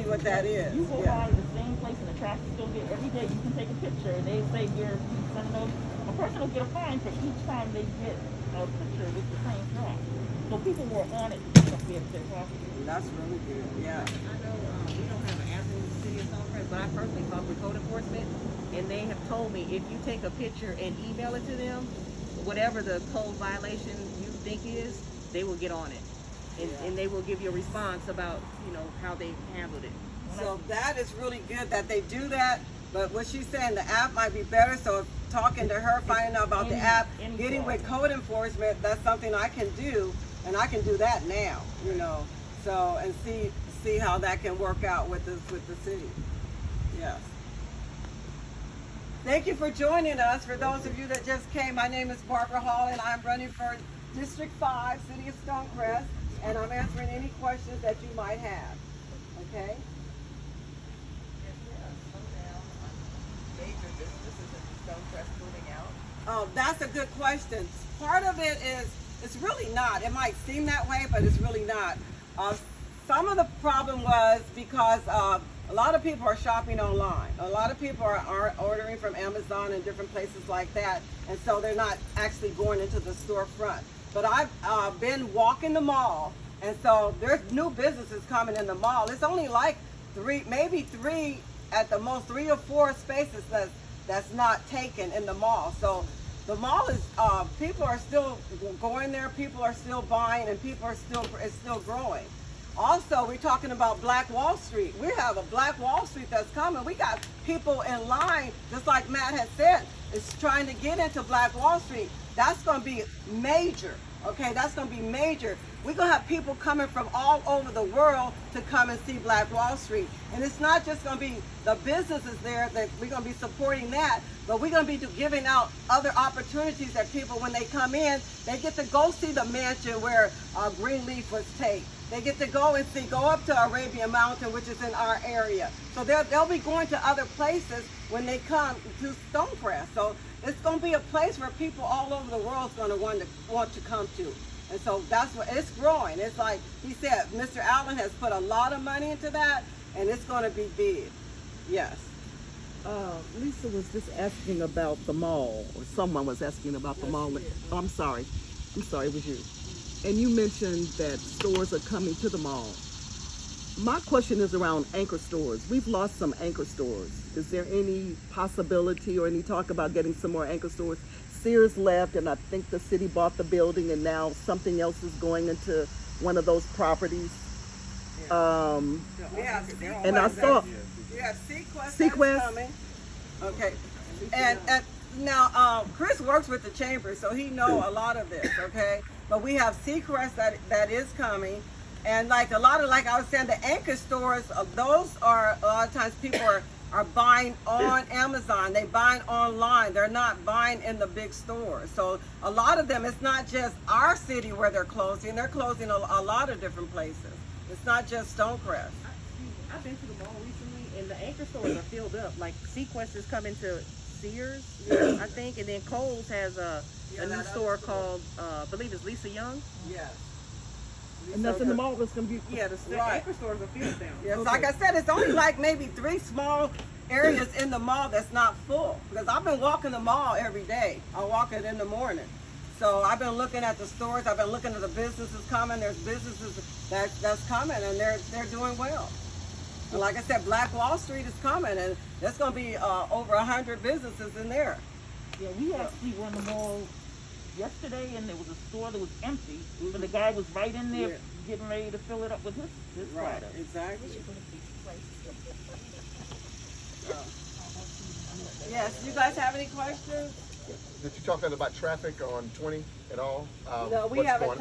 [SPEAKER 12] what that is.
[SPEAKER 13] You go by the same place and the trash is still there every day. You can take a picture, and they say a person will get a fine for each time they get a picture with the same trash. So people were on it to pick up their property.
[SPEAKER 12] That's really good. Yeah.
[SPEAKER 5] I know we don't have an app in the city of Stonecrest, but I personally talk with code enforcement, and they have told me if you take a picture and email it to them, whatever the code violation you think is, they will get on it. And they will give you a response about, you know, how they handled it.
[SPEAKER 12] So that is really good that they do that. But what she's saying, the app might be better. So talking to her, finding out about the app, getting with code enforcement, that's something I can do, and I can do that now, you know. So, and see how that can work out with the city. Yes. Thank you for joining us. For those of you that just came, my name is Barbara Hall, and I'm running for District 5, City of Stonecrest, and I'm answering any questions that you might have. Okay?
[SPEAKER 7] major businesses in Stonecrest moving out?
[SPEAKER 12] Oh, that's a good question. Part of it is, it's really not. It might seem that way, but it's really not. Some of the problem was because a lot of people are shopping online. A lot of people are ordering from Amazon and different places like that, and so they're not actually going into the storefront. But I've been walking the mall, and so there's new businesses coming in the mall. It's only like maybe three, at the most 3 or 4 spaces that's not taken in the mall. So the mall is, people are still going there, people are still buying, and it's still growing. Also, we're talking about Black Wall Street. We have a Black Wall Street that's coming. We got people in line, just like Matt has said, is trying to get into Black Wall Street. That's going to be major, okay? That's going to be major. We're going to have people coming from all over the world to come and see Black Wall Street. And it's not just going to be the businesses there that we're going to be supporting that, but we're going to be giving out other opportunities that people, when they come in, they get to go see the mansion where Greenleaf was taped. They get to go up to Arabian Mountain, which is in our area. So they'll be going to other places when they come to Stonecrest. So it's going to be a place where people all over the world is going to want to come to. And so that's what it's growing. It's like he said, Mr. Allen has put a lot of money into that, and it's going to be big. Yes.
[SPEAKER 3] Lisa was just asking about the mall, or someone was asking about the mall. Oh, I'm sorry, it was you. And you mentioned that stores are coming to the mall. My question is around anchor stores. We've lost some anchor stores. Is there any possibility or any talk about getting some more anchor stores? Sears left, and I think the city bought the building, and now something else is going into one of those properties. And I saw
[SPEAKER 12] We have Sequest coming. Okay. And now Chris works with the chamber, so he knows a lot of this, okay? But we have Stonecrest that is coming, and like I was saying, the anchor stores, those are a lot of times people are buying on Amazon. They buying online. They're not buying in the big stores. So a lot of them, it's not just our city where they're closing. They're closing a lot of different places. It's not just Stonecrest.
[SPEAKER 5] I've been to the mall recently, and the anchor stores are filled up. Like Sequest is coming to Sears, I think, and then Kohl's has a new store called, I believe it's Lisa Young.
[SPEAKER 12] Yes.
[SPEAKER 3] And that's in the mall. That's going to be.
[SPEAKER 5] Yeah, the anchor stores are filled down.
[SPEAKER 12] Yes, like I said, it's only like maybe 3 small areas in the mall that's not full. Because I've been walking the mall every day. I walk it in the morning. So I've been looking at the stores. I've been looking at the businesses coming. There's businesses that's coming, and they're doing well. And like I said, Black Wall Street is coming, and there's going to be over 100 businesses in there.
[SPEAKER 13] Yeah, we actually run the mall yesterday, and there was a store that was empty, but the guy was right in there getting ready to fill it up with his
[SPEAKER 12] Right,
[SPEAKER 13] product.
[SPEAKER 12] exactly. Yes, you guys have any questions?
[SPEAKER 10] Did you talk about traffic on 20 at all?
[SPEAKER 12] No, we haven't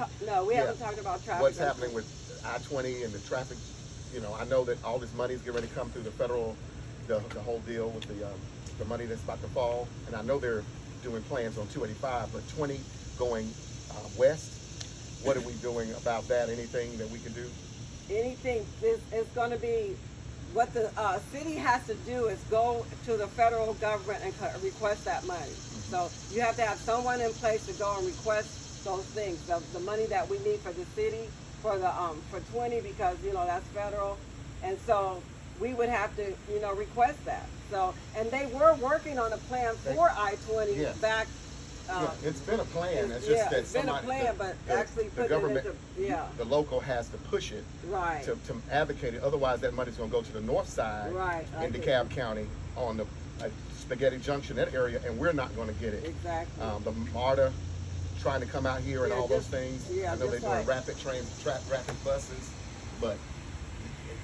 [SPEAKER 12] talked about traffic.
[SPEAKER 10] What's happening with I-20 and the traffic? You know, I know that all this money is getting ready to come through the federal, the whole deal with the money that's about to fall. And I know they're doing plans on 285, but 20 going west. What are we doing about that? Anything that we can do?
[SPEAKER 12] Anything. It's going to be, what the city has to do is go to the federal government and request that money. So you have to have someone in place to go and request those things. The money that we need for the city, for 20, because that's federal, and so we would have to request that. So, and they were working on a plan for I-20 back.
[SPEAKER 10] It's been a plan. It's just that
[SPEAKER 12] it's been a plan, but actually
[SPEAKER 10] the government,
[SPEAKER 12] it into,
[SPEAKER 10] the local has to push it to advocate it. Otherwise, that money's going to go to the north side in DeKalb County on the Spaghetti Junction, that area, and we're not going to get it.
[SPEAKER 12] Exactly.
[SPEAKER 10] The MARTA trying to come out here and all those things. I know they're doing rapid trains, rapid buses, but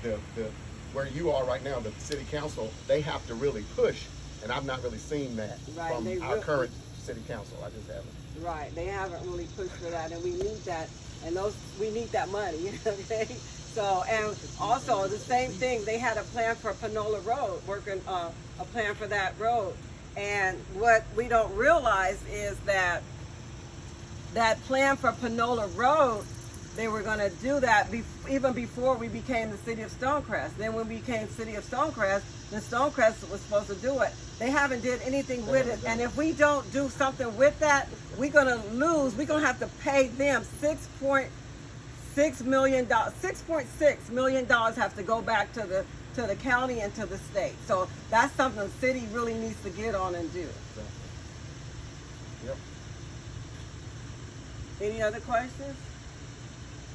[SPEAKER 10] the where you are right now, the city council, they have to really push, and I've not really seen that from our current city council. I just haven't.
[SPEAKER 12] Right, they haven't really pushed for that, and we need that, and we need that money. Okay, so, and also the same thing, they had a plan for Panola Road, working a plan for that road, and what we don't realize is that plan for Panola Road they were going to do that even before we became the city of Stonecrest. Then when we became city of Stonecrest, then Stonecrest was supposed to do it. They haven't did anything with it. And if we don't do something with that, we're going to lose. We're going to have to pay them $6.6 million have to go back to the county and to the state. So that's something the city really needs to get on and do.
[SPEAKER 10] Yep.
[SPEAKER 12] Any other questions?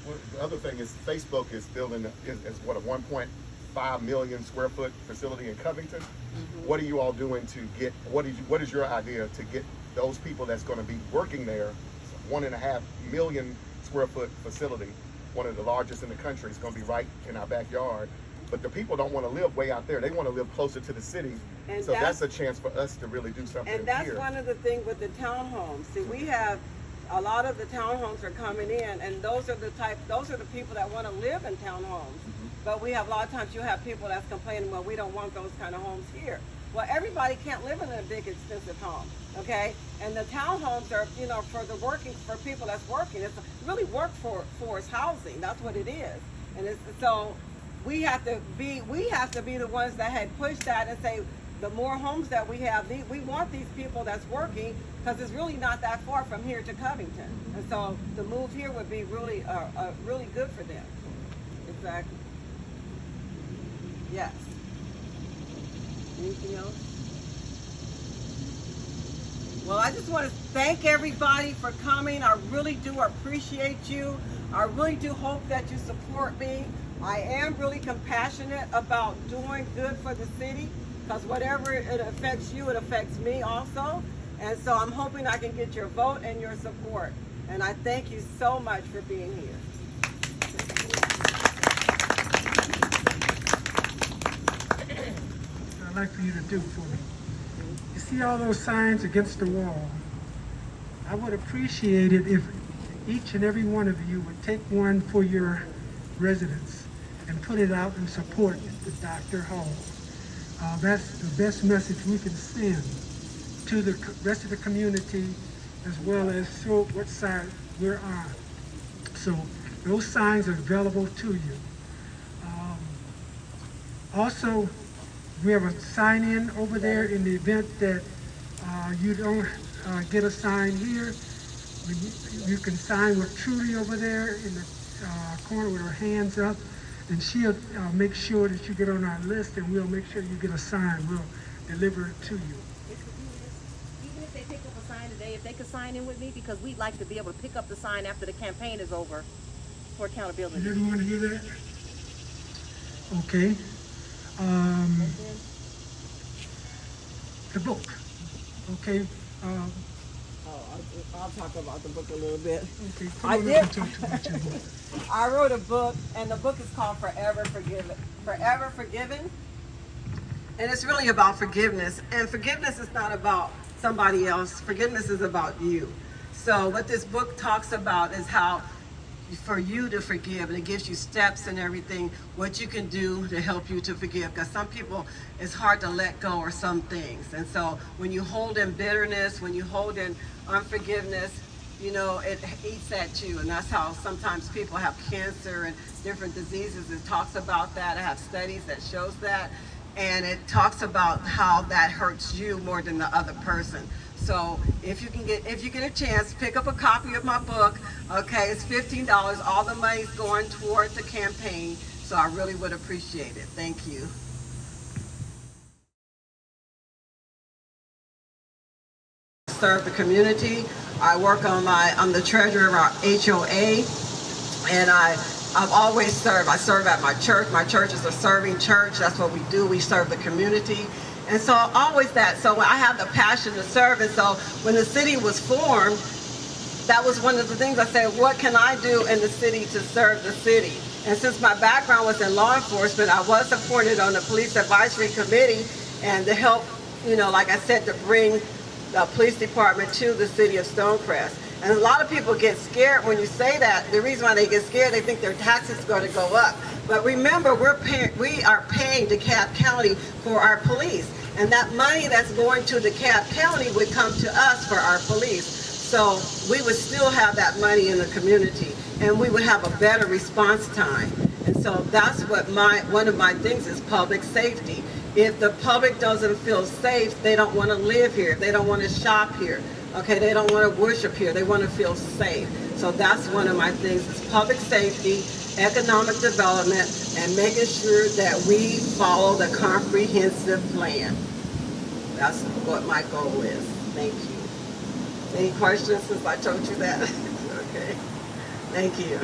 [SPEAKER 10] Well, the other thing is Facebook is building is what, a 1.5 million square foot facility in Covington.
[SPEAKER 12] Mm-hmm.
[SPEAKER 10] What are you all doing to get, what is your idea to get those people that's going to be working there, 1.5 million square foot facility, one of the largest in the country, is going to be right in our backyard. But the people don't want to live way out there. They want to live closer to the city. And so that's a chance for us to really do something here.
[SPEAKER 12] And that's one of the things with the townhomes. See, we have a lot of the townhomes are coming in, and those are the people that want to live in townhomes. Mm-hmm. But we have a lot of times you have people that's complaining, well, we don't want those kind of homes here. Well, everybody can't live in a big, expensive home, okay? And the townhomes are, for people that's working. It's really workforce housing. That's what it is. And so we have to be the ones that had pushed that and say, the more homes that we have, we want these people that's working, because it's really not that far from here to Covington. And so the move here would be really, really good for them. Exactly. Yes. Anything else? Well, I just want to thank everybody for coming. I really do appreciate you. I really do hope that you support me. I am really compassionate about doing good for the city, because whatever it affects you, it affects me also. And so I'm hoping I can get your vote and your support. And I thank you so much for being here.
[SPEAKER 2] I'd like for you to do for me. You see all those signs against the wall? I would appreciate it if each and every one of you would take one for your residents and put it out in support of Dr. Hall. That's the best message we can send to the rest of the community, as well as show what side we're on. So those signs are available to you. Also, we have a sign-in over there in the event that you don't get a sign here. You can sign with Trudy over there in the corner with her hands up, and she'll make sure that you get on our list, and we'll make sure you get a sign. We'll deliver it to you.
[SPEAKER 5] Even if they pick up a sign today, if they could sign in with me, because we'd like to be able to pick up the sign after the campaign is over for accountability.
[SPEAKER 2] Does everyone hear that? Okay. The book. Okay.
[SPEAKER 12] I'll talk about the book a little bit.
[SPEAKER 2] Okay.
[SPEAKER 12] I wrote a book, and the book is called Forever Forgiven. Forever Forgiven. And it's really about forgiveness. And forgiveness is not about somebody else. Forgiveness is about you. So what this book talks about is how for you to forgive, and it gives you steps and everything, what you can do to help you to forgive. Because some people, it's hard to let go of some things. And so when you hold in bitterness, when you hold in unforgiveness, it eats at you. And that's how sometimes people have cancer and different diseases. It talks about that. I have studies that shows that. And it talks about how that hurts you more than the other person. So if you get a chance, pick up a copy of my book. Okay, it's $15. All the money's going toward the campaign. So I really would appreciate it. Thank you. Serve the community. I'm the treasurer of our HOA, and I've always served. I serve at my church. My church is a serving church. That's what we do. We serve the community. And so always that. So I have the passion to serve. And so when the city was formed, that was one of the things I said, what can I do in the city to serve the city? And since my background was in law enforcement, I was appointed on the police advisory committee, and to help, like I said, to bring the police department to the city of Stonecrest. And a lot of people get scared when you say that. The reason why they get scared, they think their taxes are going to go up. But remember, we are paying DeKalb County for our police. And that money that's going to DeKalb County would come to us for our police. So we would still have that money in the community. and we would have a better response time. And so that's what one of my things is public safety. If the public doesn't feel safe, they don't want to live here. They don't want to shop here. Okay, they don't want to worship here. They want to feel safe. So that's one of my things is public safety, economic development, and making sure that we follow the comprehensive plan. That's what my goal is. Thank you. Any questions since I told you that? Okay. Thank you.